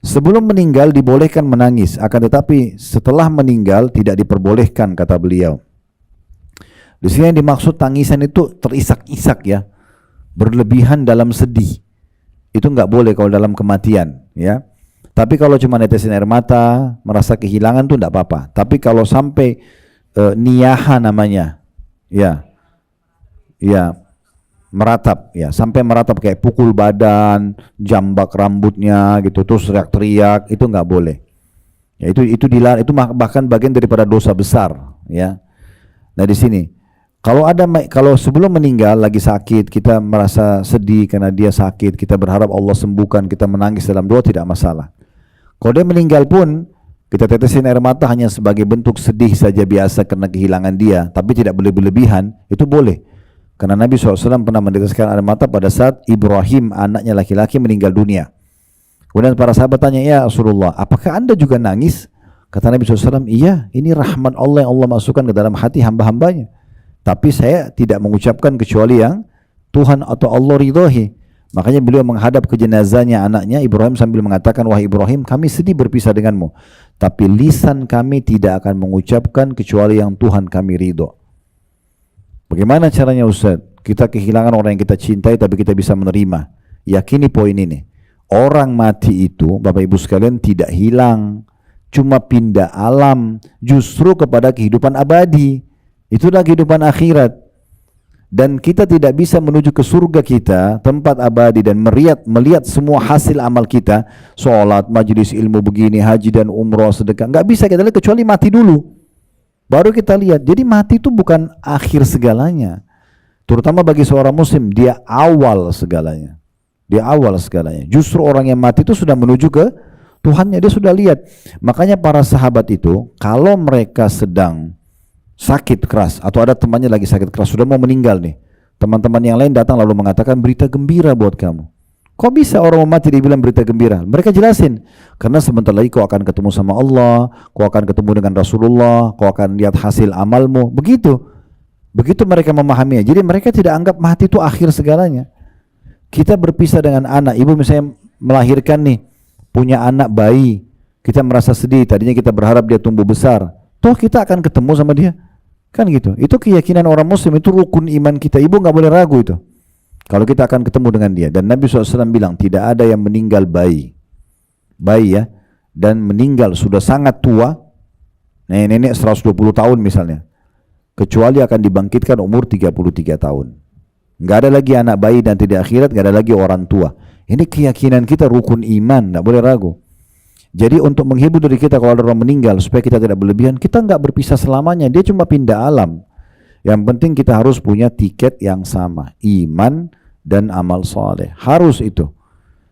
Speaker 1: Sebelum meninggal dibolehkan menangis, akan tetapi setelah meninggal tidak diperbolehkan kata beliau. Di sini yang dimaksud tangisan itu terisak-isak ya. Berlebihan dalam sedih, itu nggak boleh kalau dalam kematian ya. Tapi kalau cuma netesin air mata, merasa kehilangan tuh nggak apa-apa. Tapi kalau sampai niyaha namanya, ya meratap ya, sampai meratap kayak pukul badan, jambak rambutnya gitu, terus teriak-teriak, itu nggak boleh. Ya itu dilarang, itu bahkan bagian daripada dosa besar ya. Nah di sini. Kalau sebelum meninggal lagi sakit, kita merasa sedih karena dia sakit, kita berharap Allah sembuhkan, kita menangis dalam doa tidak masalah. Kalau dia meninggal pun, kita tetesin air mata hanya sebagai bentuk sedih saja biasa karena kehilangan dia, tapi tidak boleh berlebihan, itu boleh. Karena Nabi SAW pernah meneteskan air mata pada saat Ibrahim, anaknya laki-laki, meninggal dunia. Kemudian para sahabat tanya, ya Rasulullah, apakah anda juga nangis? Kata Nabi SAW, iya, ini rahmat Allah yang Allah masukkan ke dalam hati hamba-hambanya. Tapi saya tidak mengucapkan kecuali yang Tuhan atau Allah ridhoi. Makanya beliau menghadap ke jenazahnya anaknya Ibrahim sambil mengatakan, wahai Ibrahim, kami sedih berpisah denganmu, tapi lisan kami tidak akan mengucapkan kecuali yang Tuhan kami ridho. Bagaimana caranya Ustaz? Kita kehilangan orang yang kita cintai tapi kita bisa menerima. Yakini poin ini. Orang mati itu Bapak Ibu sekalian tidak hilang, cuma pindah alam justru kepada kehidupan abadi. Itulah kehidupan akhirat. dan kita tidak bisa menuju ke surga kita, tempat abadi, dan melihat semua hasil amal kita, sholat, majelis ilmu begini, haji dan umroh, sedekah, nggak bisa kita lihat kecuali mati dulu, baru kita lihat. Jadi mati itu bukan akhir segalanya, terutama bagi seorang muslim, dia awal segalanya. Dia awal segalanya. Justru orang yang mati itu sudah menuju ke Tuhannya, dia sudah lihat. Makanya para sahabat itu, kalau mereka sedang sakit keras atau ada temannya lagi sakit keras, sudah mau meninggal nih, teman-teman yang lain datang lalu mengatakan berita gembira buat kamu. Kok bisa orang mau mati dibilang berita gembira? Mereka jelasin, karena sebentar lagi kau akan ketemu sama Allah, kau akan ketemu dengan Rasulullah, kau akan lihat hasil amalmu. Begitu mereka memahaminya. Jadi mereka tidak anggap mati itu akhir segalanya. Kita berpisah dengan anak, ibu misalnya melahirkan nih, punya anak bayi, kita merasa sedih, tadinya kita berharap dia tumbuh besar, toh kita akan ketemu sama dia. Kan gitu. Itu keyakinan orang muslim, itu rukun iman kita. Ibu nggak boleh ragu itu. Kalau kita akan ketemu dengan dia. Dan Nabi SAW bilang, tidak ada yang meninggal bayi ya, dan meninggal sudah sangat tua, nenek 120 tahun misalnya, kecuali akan dibangkitkan umur 33 tahun. Nggak ada lagi anak bayi dan tidak akhirat, nggak ada lagi orang tua. Ini keyakinan kita, rukun iman, nggak boleh ragu. Jadi untuk menghibur diri kita kalau ada orang meninggal, supaya kita tidak berlebihan, kita nggak berpisah selamanya, dia cuma pindah alam. Yang penting kita harus punya tiket yang sama, iman dan amal soleh, harus itu,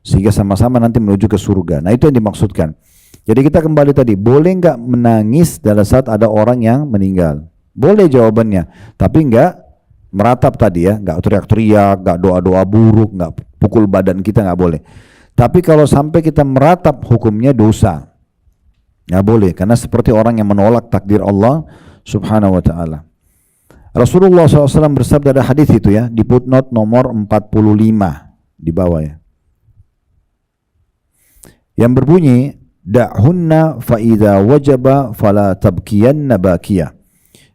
Speaker 1: sehingga sama-sama nanti menuju ke surga. Nah itu yang dimaksudkan. Jadi kita kembali tadi, boleh nggak menangis pada saat ada orang yang meninggal? Boleh jawabannya, tapi nggak meratap tadi ya, nggak teriak-teriak, nggak doa-doa buruk, nggak pukul badan kita, nggak boleh. Tapi kalau sampai kita meratap, hukumnya dosa. Nggak boleh, karena seperti orang yang menolak takdir Allah subhanahu wa ta'ala. Rasulullah SAW bersabda, ada hadis itu ya, di footnote nomor 45 di bawah ya, yang berbunyi, da'hunna fa'idha wajaba fala tabkiyanna bakiyah.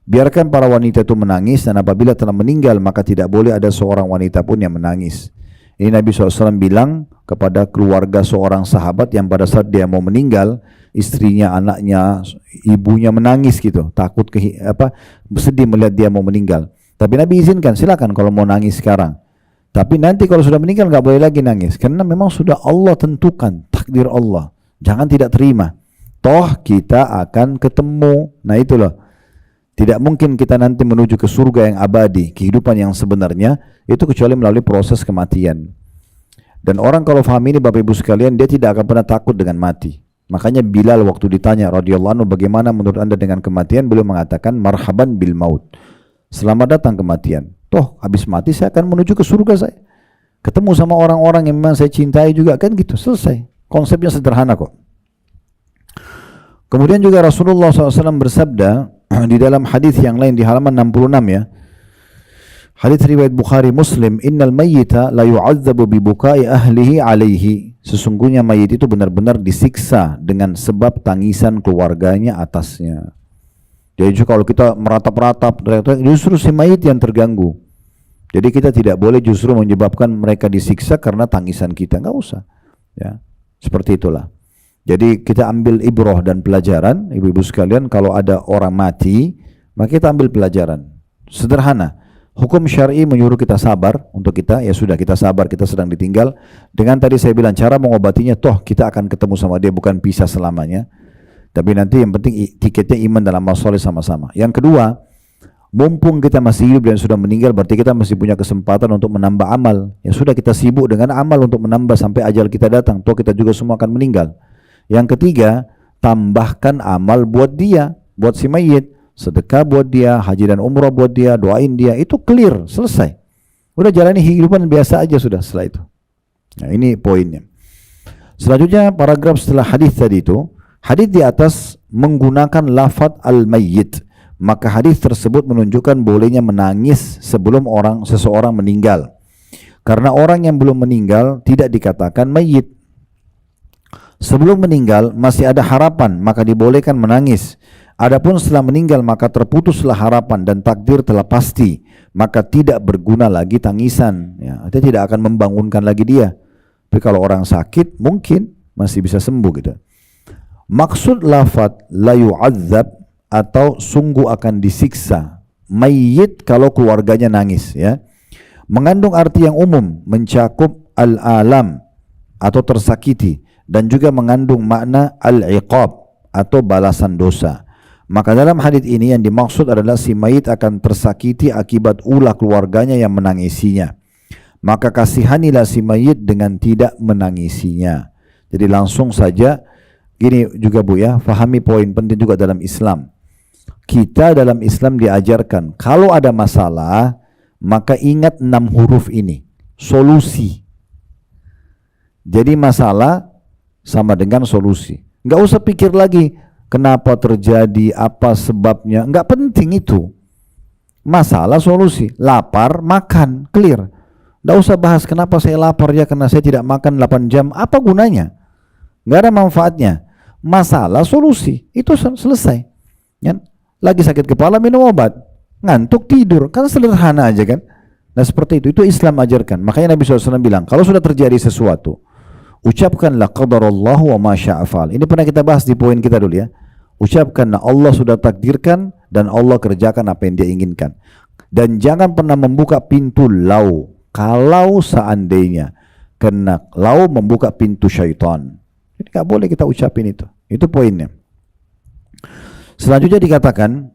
Speaker 1: Biarkan para wanita itu menangis, dan apabila telah meninggal maka tidak boleh ada seorang wanita pun yang menangis. Ini Nabi SAW bilang kepada keluarga seorang sahabat yang pada saat dia mau meninggal, istrinya, anaknya, ibunya menangis gitu, takut sedih melihat dia mau meninggal. Tapi Nabi izinkan, silakan kalau mau nangis sekarang. Tapi nanti kalau sudah meninggal nggak boleh lagi nangis, karena memang sudah Allah tentukan, takdir Allah. Jangan tidak terima. Toh kita akan ketemu. Nah itu loh. Tidak mungkin kita nanti menuju ke surga yang abadi, kehidupan yang sebenarnya, itu kecuali melalui proses kematian. Dan orang kalau faham ini Bapak Ibu sekalian, dia tidak akan pernah takut dengan mati. Makanya Bilal waktu ditanya radhiyallahu anhu, bagaimana menurut anda dengan kematian, beliau mengatakan marhaban bil maut, selamat datang kematian. Toh habis mati saya akan menuju ke surga, saya ketemu sama orang-orang yang memang saya cintai juga, kan gitu, selesai. Konsepnya sederhana kok. Kemudian juga Rasulullah SAW bersabda di dalam hadis yang lain di halaman 66 ya, hadis riwayat Bukhari Muslim, innal mayyita la yu'adzabu bi bukai ahlihi alaihi, sesungguhnya mayit itu benar-benar disiksa dengan sebab tangisan keluarganya atasnya. Jadi kalau kita meratap-ratap, justru si mayit yang terganggu. Jadi kita tidak boleh justru menyebabkan mereka disiksa karena tangisan kita, nggak usah ya, seperti itulah. Jadi kita ambil ibrah dan pelajaran, ibu-ibu sekalian, kalau ada orang mati, maka kita ambil pelajaran. Sederhana, hukum syar'i menyuruh kita sabar untuk kita, ya sudah kita sabar, kita sedang ditinggal. Dengan tadi saya bilang cara mengobatinya, toh kita akan ketemu sama dia, bukan pisah selamanya. Tapi nanti yang penting tiketnya iman dan amal soleh sama-sama. Yang kedua, mumpung kita masih hidup dan sudah meninggal, berarti kita masih punya kesempatan untuk menambah amal. Ya sudah, kita sibuk dengan amal untuk menambah sampai ajal kita datang, toh kita juga semua akan meninggal. Yang ketiga, tambahkan amal buat dia, buat si mayit, sedekah buat dia, haji dan umrah buat dia, doain dia, itu clear, selesai. Udah jalani kehidupan biasa aja sudah setelah itu. Nah ini poinnya. Selanjutnya paragraf setelah hadis tadi itu, hadis di atas menggunakan lafaz al-mayyit, maka hadis tersebut menunjukkan bolehnya menangis sebelum seseorang meninggal. Karena orang yang belum meninggal tidak dikatakan mayyit. Sebelum meninggal masih ada harapan, maka dibolehkan menangis. Adapun setelah meninggal maka terputuslah harapan dan takdir telah pasti, maka tidak berguna lagi tangisan. Ya, artinya tidak akan membangunkan lagi dia. Tapi kalau orang sakit mungkin masih bisa sembuh gitu. Maksud lafaz la yu'adzab atau sungguh akan disiksa mayyit kalau keluarganya nangis, ya. Mengandung arti yang umum, mencakup al-alam atau tersakiti, dan juga mengandung makna al-iqab atau balasan dosa. Maka dalam hadis ini yang dimaksud adalah si mayit akan tersakiti akibat ulah keluarganya yang menangisinya. Maka kasihanilah si mayit dengan tidak menangisinya. Jadi langsung saja, gini juga Bu ya, fahami poin penting juga dalam Islam. Kita dalam Islam diajarkan, kalau ada masalah, maka ingat 6 huruf ini, solusi. Jadi masalah sama dengan solusi. Nggak usah pikir lagi, kenapa terjadi, apa sebabnya, nggak penting itu. Masalah, solusi, lapar, makan, clear. Nggak usah bahas kenapa saya lapar ya, karena saya tidak makan 8 jam, apa gunanya? Nggak ada manfaatnya. Masalah, solusi, itu selesai. Ya? Lagi sakit kepala, minum obat. Ngantuk, tidur, kan sederhana aja kan. Nah seperti itu Islam ajarkan. Makanya Nabi SAW bilang, kalau sudah terjadi sesuatu, ucapkanlah qadarallahu wa ma syaa fa'al. Ini pernah kita bahas di poin kita dulu ya. Ucapkanlah Allah sudah takdirkan dan Allah kerjakan apa yang dia inginkan. Dan jangan pernah membuka pintu lau, kalau seandainya, karena lau membuka pintu syaitan. Jadi nggak boleh kita ucapin itu. Itu poinnya. Selanjutnya dikatakan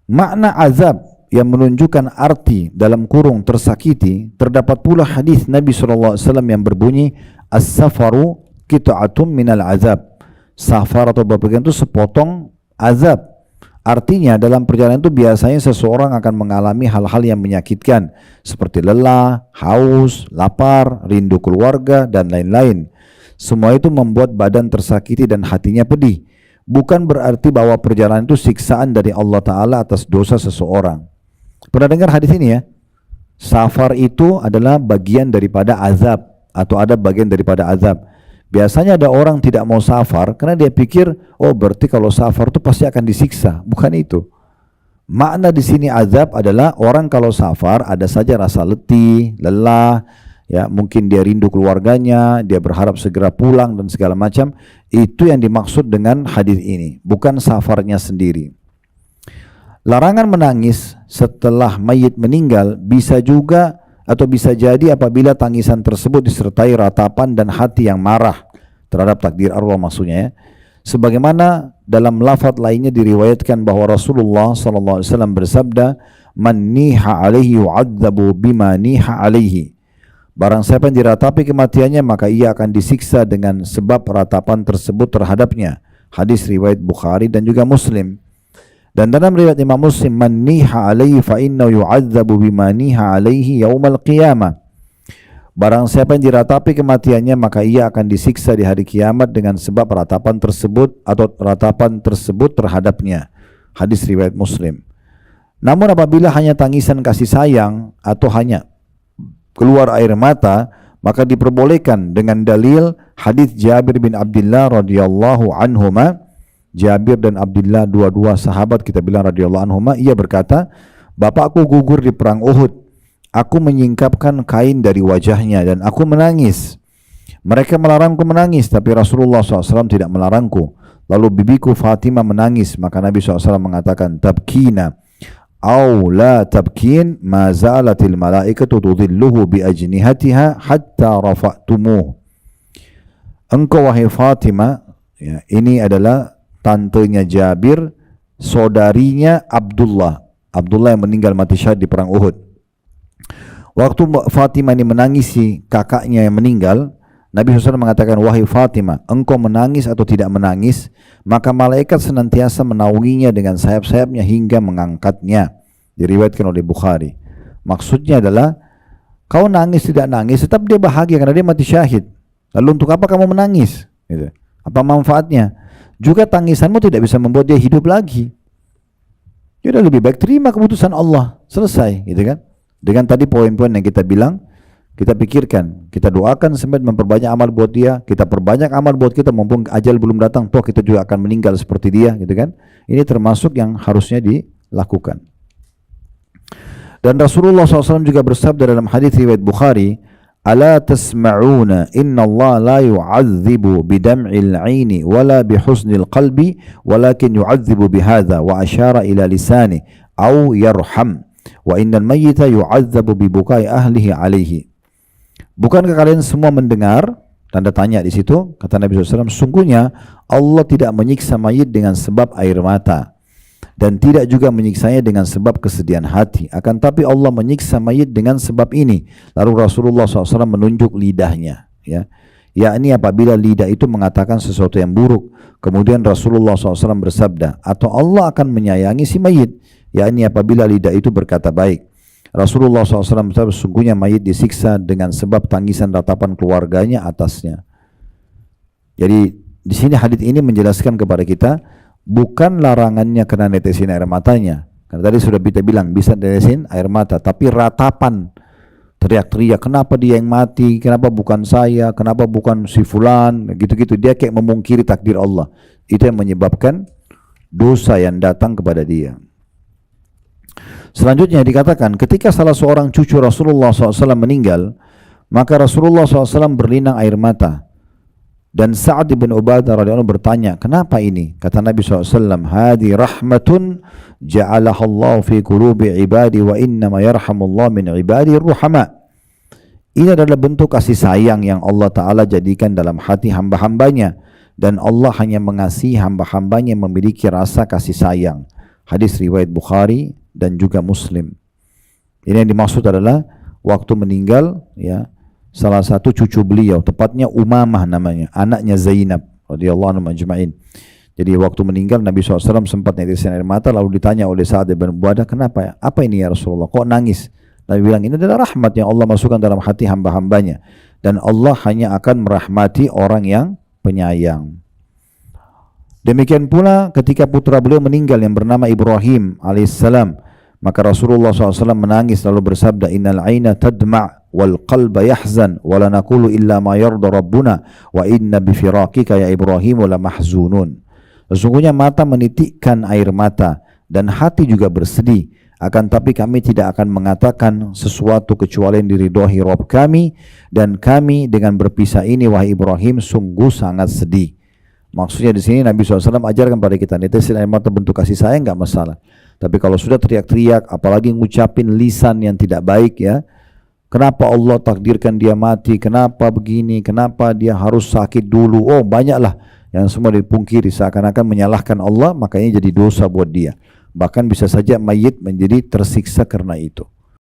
Speaker 1: makna azab yang menunjukkan arti dalam kurung tersakiti, terdapat pula hadis Nabi SAW yang berbunyi as-safaru qita'atum minal azab. Safar atau bepergian itu sepotong azab. Artinya dalam perjalanan itu biasanya seseorang akan mengalami hal-hal yang menyakitkan seperti lelah, haus, lapar, rindu keluarga dan lain-lain. Semua itu membuat badan tersakiti dan hatinya pedih. Bukan berarti bahwa perjalanan itu siksaan dari Allah Ta'ala atas dosa seseorang. Pernah dengar hadis ini ya? Safar itu adalah bagian daripada azab, atau ada bagian daripada azab. Biasanya ada orang tidak mau safar karena dia pikir, oh berarti kalau safar itu pasti akan disiksa. Bukan itu. Makna di sini azab adalah orang kalau safar ada saja rasa letih, lelah, ya mungkin dia rindu keluarganya, dia berharap segera pulang dan segala macam. Itu yang dimaksud dengan hadis ini, bukan safarnya sendiri. Larangan menangis setelah mayit meninggal bisa juga atau bisa jadi apabila tangisan tersebut disertai ratapan dan hati yang marah terhadap takdir Allah maksudnya ya. Sebagaimana dalam lafaz lainnya diriwayatkan bahwa Rasulullah SAW bersabda, "Man niha alaihi yu'adzabu bima niha alaihi." Barang siapa yang diratapi kematiannya maka ia akan disiksa dengan sebab ratapan tersebut terhadapnya. Hadis riwayat Bukhari dan juga Muslim. Dan dalam riwayat Imam Muslim, "Man niha alaihi fa innahu yu'adzabu bima niha alaihi yaumal qiyamah." Barang siapa yang diratapi kematiannya maka ia akan disiksa di hari kiamat dengan sebab ratapan tersebut atau ratapan tersebut terhadapnya. Hadis riwayat Muslim. Namun apabila hanya tangisan kasih sayang atau hanya keluar air mata, maka diperbolehkan dengan dalil hadis Jabir bin Abdullah radhiyallahu anhuma. Jabir dan Abdullah dua-dua sahabat kita bilang radhiyallahu anhuma, ia berkata, bapakku gugur di perang Uhud. Aku menyingkapkan kain dari wajahnya dan aku menangis. Mereka melarangku menangis, tapi Rasulullah SAW tidak melarangku. Lalu bibiku Fatimah menangis, maka Nabi SAW mengatakan, tabkina aw la tabkin ma zalatil malaikatu tudhilluhu bi ajnihatiha hatta rafa'tumuh. Engkau wahai Fatimah, ya, ini adalah tantenya Jabir, saudarinya Abdullah. Abdullah yang meninggal mati syahid di perang Uhud. Waktu Fatimah ini menangisi kakaknya yang meninggal, Nabi SAW mengatakan, wahai Fatimah, engkau menangis atau tidak menangis, maka malaikat senantiasa menaunginya dengan sayap-sayapnya hingga mengangkatnya. Diriwayatkan oleh Bukhari. Maksudnya adalah, kau nangis tidak nangis, tetap dia bahagia karena dia mati syahid. Lalu untuk apa kamu menangis? Gitu. Apa manfaatnya? Juga tangisanmu tidak bisa membuat dia hidup lagi. Jadi lebih baik terima keputusan Allah. Selesai, gitu kan? Dengan tadi poin-poin yang kita bilang, kita pikirkan, kita doakan sampai memperbanyak amal buat dia, kita perbanyak amal buat kita mumpung ajal belum datang, toh kita juga akan meninggal seperti dia, gitu kan? Ini termasuk yang harusnya dilakukan. Dan Rasulullah SAW juga bersabda dalam hadis riwayat Bukhari, Ala tasma'una inna Allah la yu'adzibu bidam'il 'aini wala bihusnil qalbi walakin yu'adzibu bihadza wa asyara ila lisani au yarham wa innal mayyita yu'adzabu bibukai ahlihi alaihi. Bukankah kalian semua mendengar? Tanda tanya di situ. Kata Nabi SAW, sungguhnya Allah tidak menyiksa mayit dengan sebab air mata dan tidak juga menyiksanya dengan sebab kesedihan hati. Akan tapi Allah menyiksa mayit dengan sebab ini. Lalu Rasulullah SAW menunjuk lidahnya, ya, yakni apabila lidah itu mengatakan sesuatu yang buruk. Kemudian Rasulullah SAW bersabda, atau Allah akan menyayangi si mayit, yakni apabila lidah itu berkata baik. Rasulullah SAW bersabda, sungguhnya mayit disiksa dengan sebab tangisan ratapan keluarganya atasnya. Jadi di sini hadits ini menjelaskan kepada kita bukan larangannya kena netesin air matanya. Karena tadi sudah kita bilang bisa netesin air mata, tapi ratapan teriak-teriak, kenapa dia yang mati, kenapa bukan saya, kenapa bukan si fulan, gitu-gitu. Dia kayak memungkiri takdir Allah. Itu yang menyebabkan dosa yang datang kepada dia. Selanjutnya dikatakan ketika salah seorang cucu Rasulullah SAW meninggal, maka Rasulullah SAW berlinang air mata. Dan Sa'ad bin Ubadah radhiyallahu anhu bertanya, kenapa ini? Kata Nabi SAW, hadi rahmatun ja'alahallahu fi qulubi ibadi wa innama yarhamullah min ibadi ruhama. Ini adalah bentuk kasih sayang yang Allah Ta'ala jadikan dalam hati hamba-hambanya. Dan Allah hanya mengasihi hamba-hambanya yang memiliki rasa kasih sayang. Hadis riwayat Bukhari dan juga Muslim. Ini yang dimaksud adalah waktu meninggal, ya, salah satu cucu beliau, tepatnya Umamah namanya, anaknya Zainab radhiyallahu anhum ajma'in. Jadi waktu meninggal Nabi SAW sempat netesin air mata, lalu ditanya oleh Sa'ad bin Ubadah, kenapa ya? Apa ini ya Rasulullah? Kok nangis? Nabi bilang, ini adalah rahmat yang Allah masukkan dalam hati hamba-hambanya, dan Allah hanya akan merahmati orang yang penyayang. Demikian pula ketika putra beliau meninggal yang bernama Ibrahim alaihissalam, maka Rasulullah SAW menangis lalu bersabda, innal aina tadma' wal qalba yahzan wa la naqulu illa ma yarda rabbuna wa inna bifiraqika ya Ibrahim la mahzunun. Sesungguhnya mata menitikkan air mata dan hati juga bersedih, akan tapi kami tidak akan mengatakan sesuatu kecuali yang diridhoi Rabb kami, dan kami dengan berpisah ini wahai Ibrahim sungguh sangat sedih. Maksudnya di sini Nabi SAW ajarkan pada kita, netesin air mata bentuk kasih sayang nggak masalah. Tapi kalau sudah teriak-teriak, apalagi ngucapin lisan yang tidak baik, ya, kenapa Allah takdirkan dia mati, kenapa begini, kenapa dia harus sakit dulu, oh banyaklah yang semua dipungkiri, seakan-akan menyalahkan Allah, makanya jadi dosa buat dia. Bahkan bisa saja mayit menjadi tersiksa karena itu.